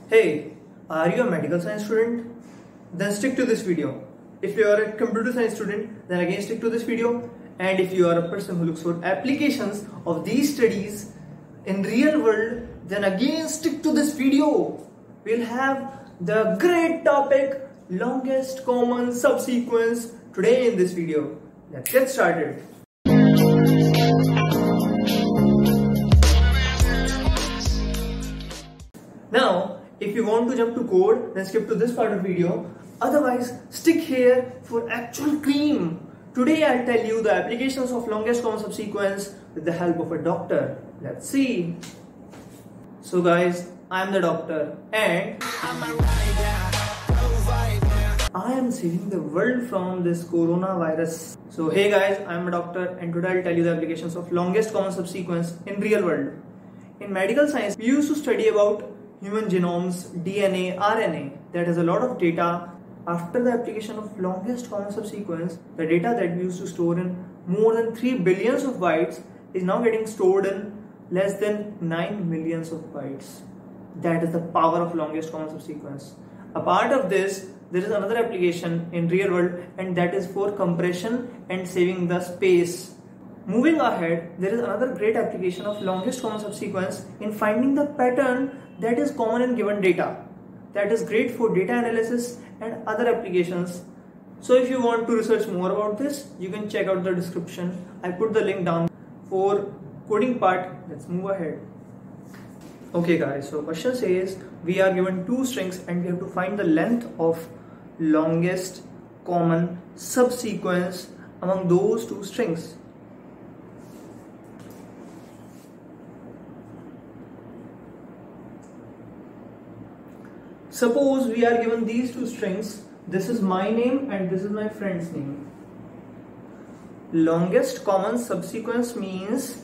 Hey, are you a medical science student? Then stick to this video. If you are a computer science student, then again stick to this video. And if you are a person who looks for applications of these studies in real world, then again stick to this video. We'll have the great topic, longest common subsequence, today in this video. Let's get started. Now, if you want to jump to code, then skip to this part of the video. Otherwise, stick here for actual cream. Today I'll tell you the applications of longest common subsequence with the help of a doctor. Let's see. So guys, I'm the doctor and I am saving the world from this coronavirus. So hey guys, I'm a doctor and today I'll tell you the applications of longest common subsequence in real world. In medical science, we used to study about human genomes, DNA, RNA that has a lot of data. After the application of longest common subsequence, the data that we used to store in more than 3 billions of bytes is now getting stored in less than 9 millions of bytes. That is the power of longest common subsequence. A part of this, there is another application in real world, and that is for compression and saving the space. Moving ahead, there is another great application of longest common subsequence in finding the pattern that is common in given data. That is great for data analysis and other applications. So if you want to research more about this, you can check out the description. I put the link down for coding part. Let's move ahead. Okay guys, so question says we are given two strings and we have to find the length of longest common subsequence among those two strings. Suppose we are given these two strings. This is my name and this is my friend's name. Longest common subsequence means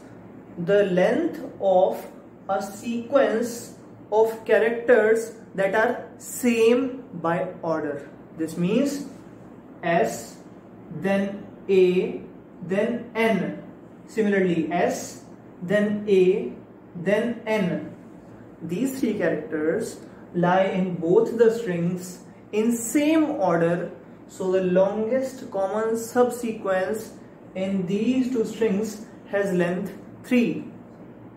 the length of a sequence of characters that are same by order. This means S, then A, then N. Similarly, S, then A, then N. These three characters lie in both the strings in same order, so the longest common subsequence in these two strings has length 3.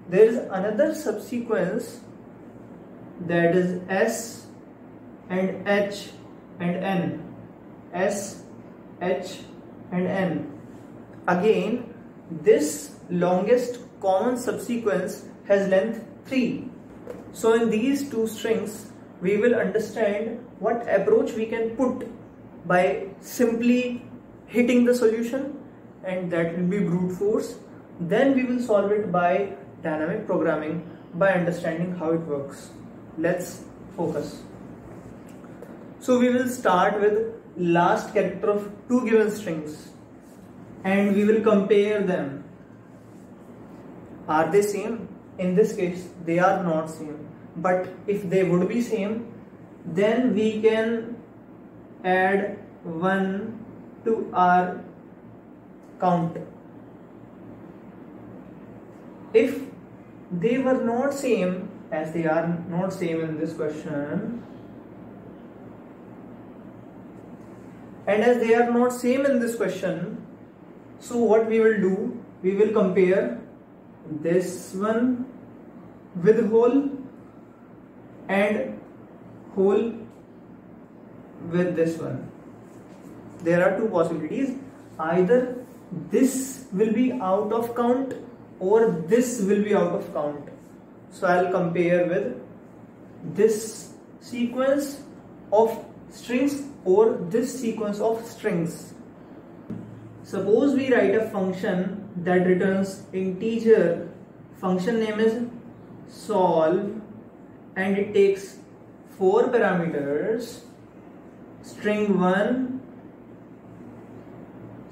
There is another subsequence that is S and H and N. S, H and N. Again, this longest common subsequence has length 3. So in these two strings, we will understand what approach we can put by simply hitting the solution, and that will be brute force. Then we will solve it by dynamic programming by understanding how it works. Let's focus. So we will start with last character of two given strings and we will compare them. Are they same? In this case, they are not same. But if they would be same, then we can add 1 to our count. If they were not same, as they are not same in this question, and as they are not same in this question, so what we will do, we will compare this one with whole and whole with this one. There are two possibilities. Either this will be out of count or this will be out of count. So I'll compare with this sequence of strings or this sequence of strings. Suppose we write a function that returns integer. Function name is solve and it takes 4 parameters: string 1,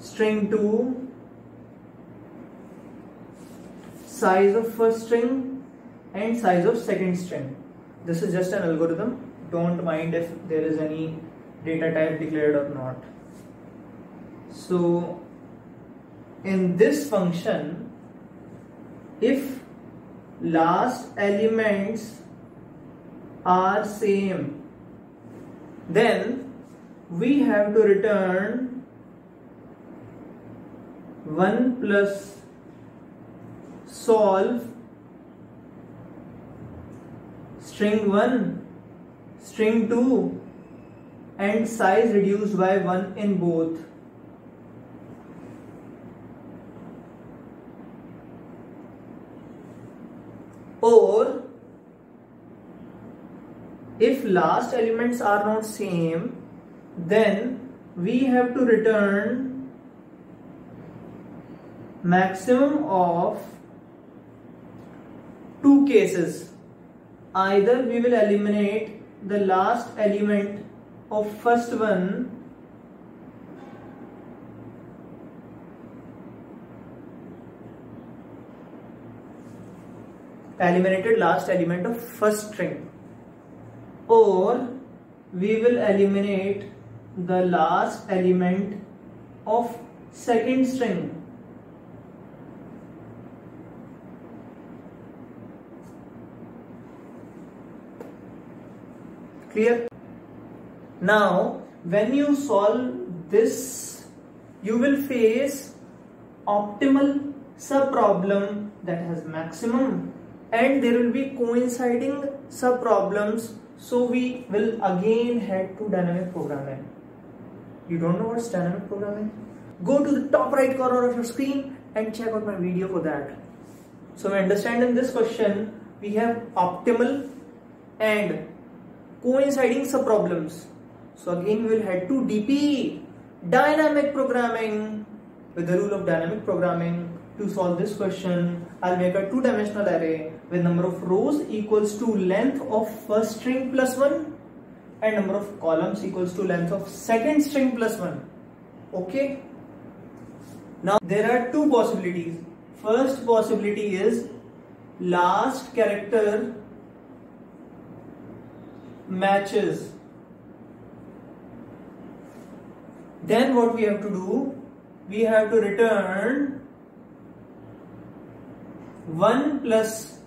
string 2, size of first string and size of second string. This is just an algorithm. Don't mind if there is any data type declared or not. So in this function, if last elements are same, then we have to return 1 plus solve string 1, string 2 and size reduced by 1 in both. Or if last elements are not same, then we have to return maximum of two cases. Either we will eliminate the last element of first one, eliminated last element of first string, or we will eliminate the last element of second string. Clear? Now when you solve this, you will face optimal subproblem that has maximum, and there will be coinciding subproblems. So we will again head to dynamic programming. You don't know what's dynamic programming? Go to the top right corner of your screen and check out my video for that. So we understand in this question we have optimal and coinciding subproblems. So again we will head to DP, dynamic programming. With the rule of dynamic programming, to solve this question, I'll make a two-dimensional array with number of rows equals to length of first string plus 1 and number of columns equals to length of second string plus 1. Okay. Now there are two possibilities. First possibility is last character matches. Then what we have to do? We have to return 1 plus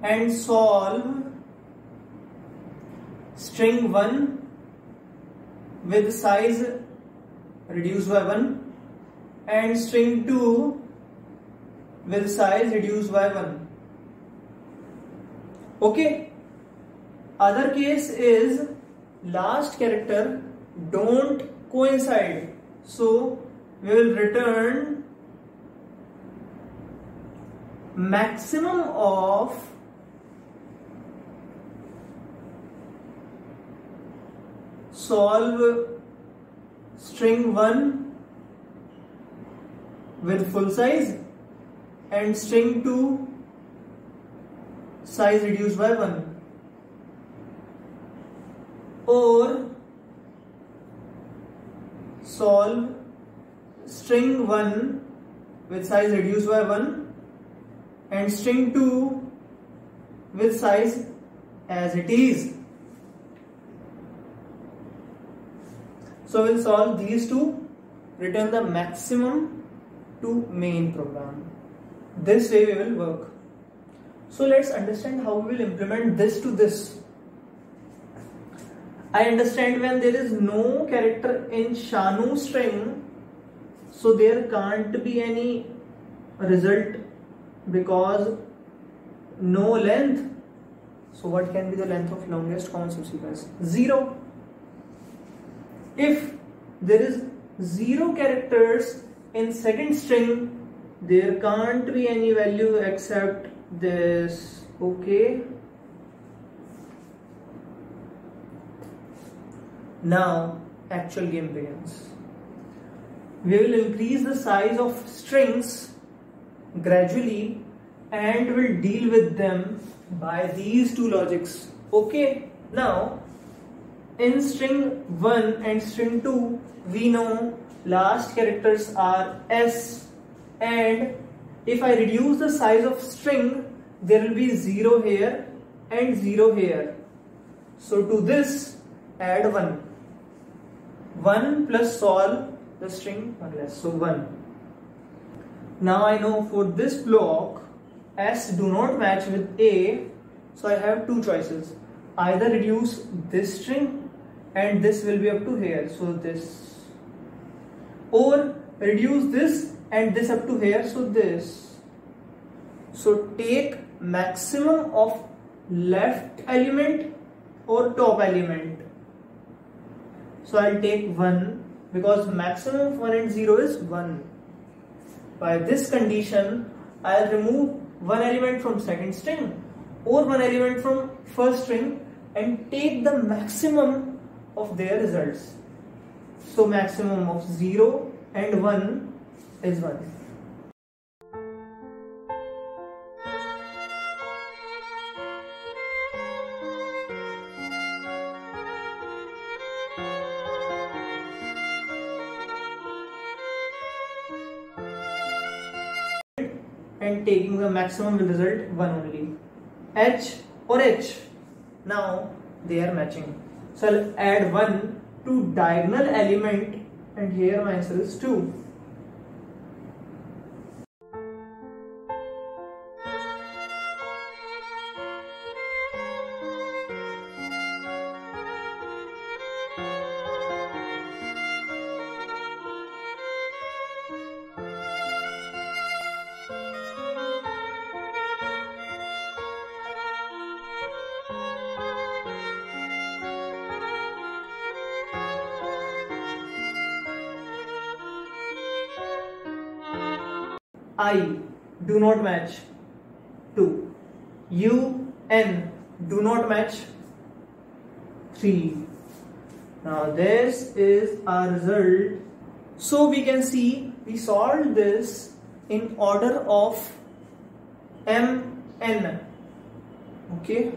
and solve string 1 with size reduced by 1 and string 2 with size reduced by 1. Okay. Other case is last character don't coincide. So we will return maximum of solve string 1 with full size and string 2 size reduced by 1, or solve string 1 with size reduced by 1 and string 2 with size as it is. So we'll solve these two, return the maximum to main program. This way we will work. So let's understand how we will implement this to this. I understand when there is no character in Shanu string, so there can't be any result because no length. So what can be the length of longest common subsequence? 0. If there is 0 characters in second string, there can't be any value except this. Okay. Now actual game begins. We will increase the size of strings gradually and will deal with them by these two logics. Okay. Now in string 1 and string 2 we know last characters are S, and if I reduce the size of string there will be 0 here and 0 here. So to this add 1 plus solve the string 1 less, so 1. Now I know for this block S do not match with A, so I have two choices. either reduce this string and this will be up to here, so this, or reduce this and this up to here, so this. So take maximum of left element or top element. So I'll take 1 because maximum of 1 and 0 is 1. By this condition, I'll remove one element from second string or one element from first string and take the maximum of their results. So maximum of 0 and 1 is 1. And taking the maximum will result 1 only. H or H. Now they are matching. So I'll add 1 to diagonal element and here my answer is 2. I do not match 2. U, N do not match 3. Now this is our result. So we can see we solved this in order of M, N. Okay.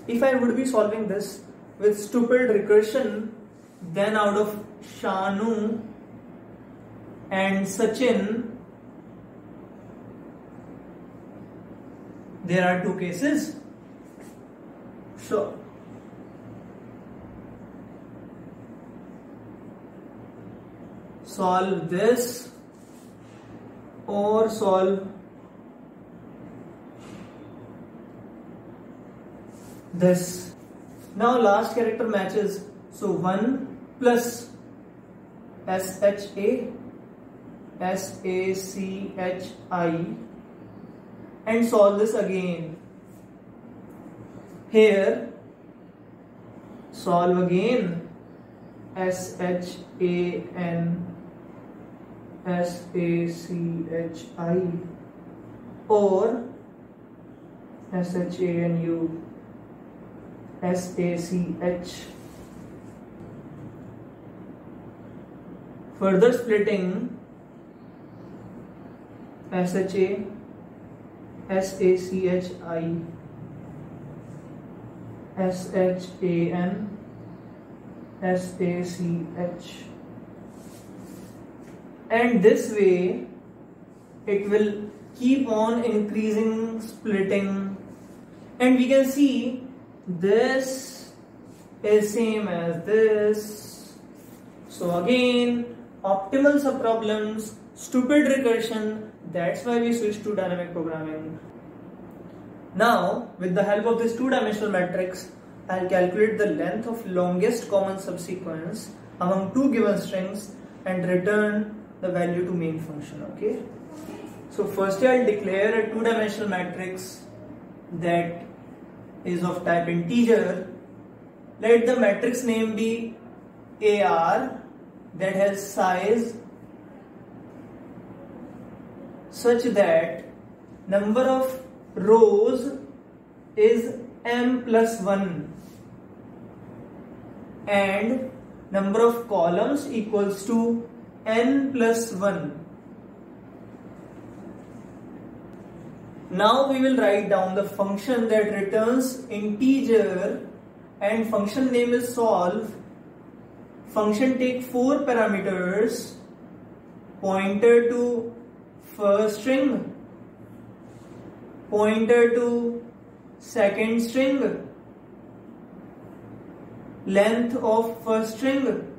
If I would be solving this with stupid recursion, then out of Shanu and Sachin, there are 2 cases. Sure. Solve this or solve this. Now last character matches. So 1 plus SHA, SACHI, and solve this again. Here solve again SHAN, SACHI or SHANU, SACH. Further splitting SHA, SACHI, SHAN, SACH, and this way it will keep on increasing, splitting, and we can see this is same as this. So again, optimal subproblems, stupid recursion. That's why we switched to dynamic programming. Now, with the help of this two-dimensional matrix, I'll calculate the length of longest common subsequence among 2 given strings and return the value to main function. Okay. So firstly, I'll declare a two-dimensional matrix that is of type integer. Let the matrix name be AR that has size such that number of rows is m plus 1 and number of columns equals to n plus 1. Now we will write down the function that returns integer and function name is solve. Function take 4 parameters: pointer to first string, pointer to second string, length of first string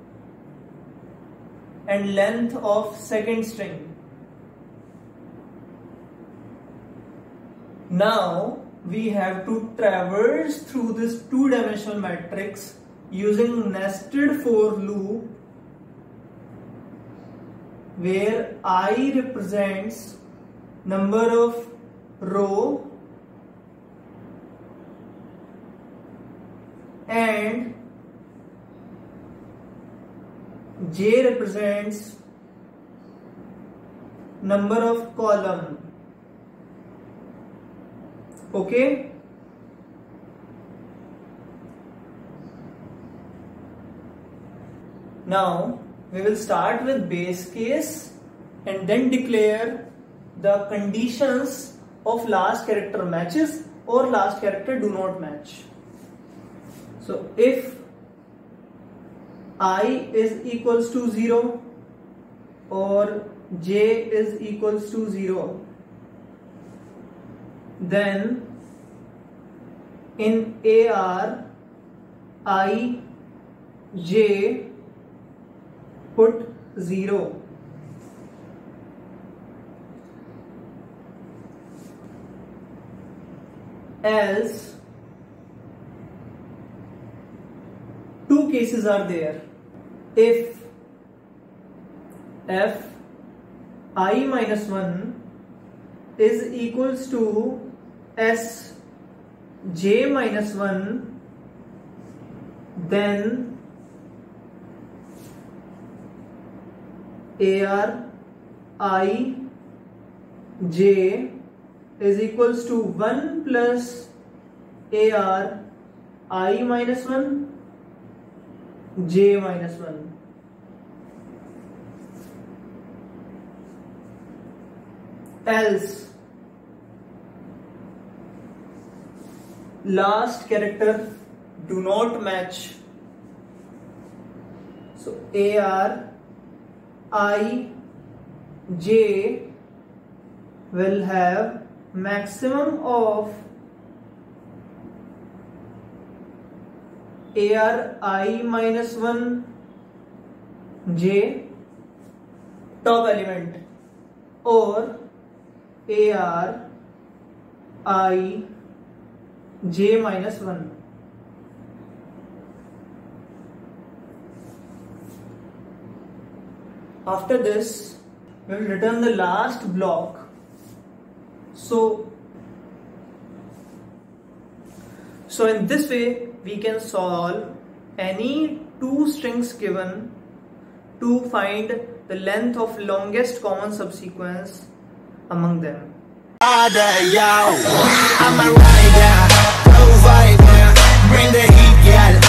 and length of second string. Now we have to traverse through this two-dimensional matrix using nested for loop, where I represents number of row and j represents number of column. Okay, now we will start with base case and then declare the conditions of last character matches or last character do not match. So if I is equals to 0 or j is equals to 0, then in AR I j put 0. Else two cases are there. If f I minus 1 is equals to s j minus 1, then AR I j is equals to 1 plus AR I minus 1 j minus 1. Else last character do not match. So AR I j will have maximum of AR I minus 1 j top element or AR I j minus 1. After this, we will return the last block. So in this way, we can solve any two strings given to find the length of longest common subsequence among them. I'm a rider, go right now, bring the heat.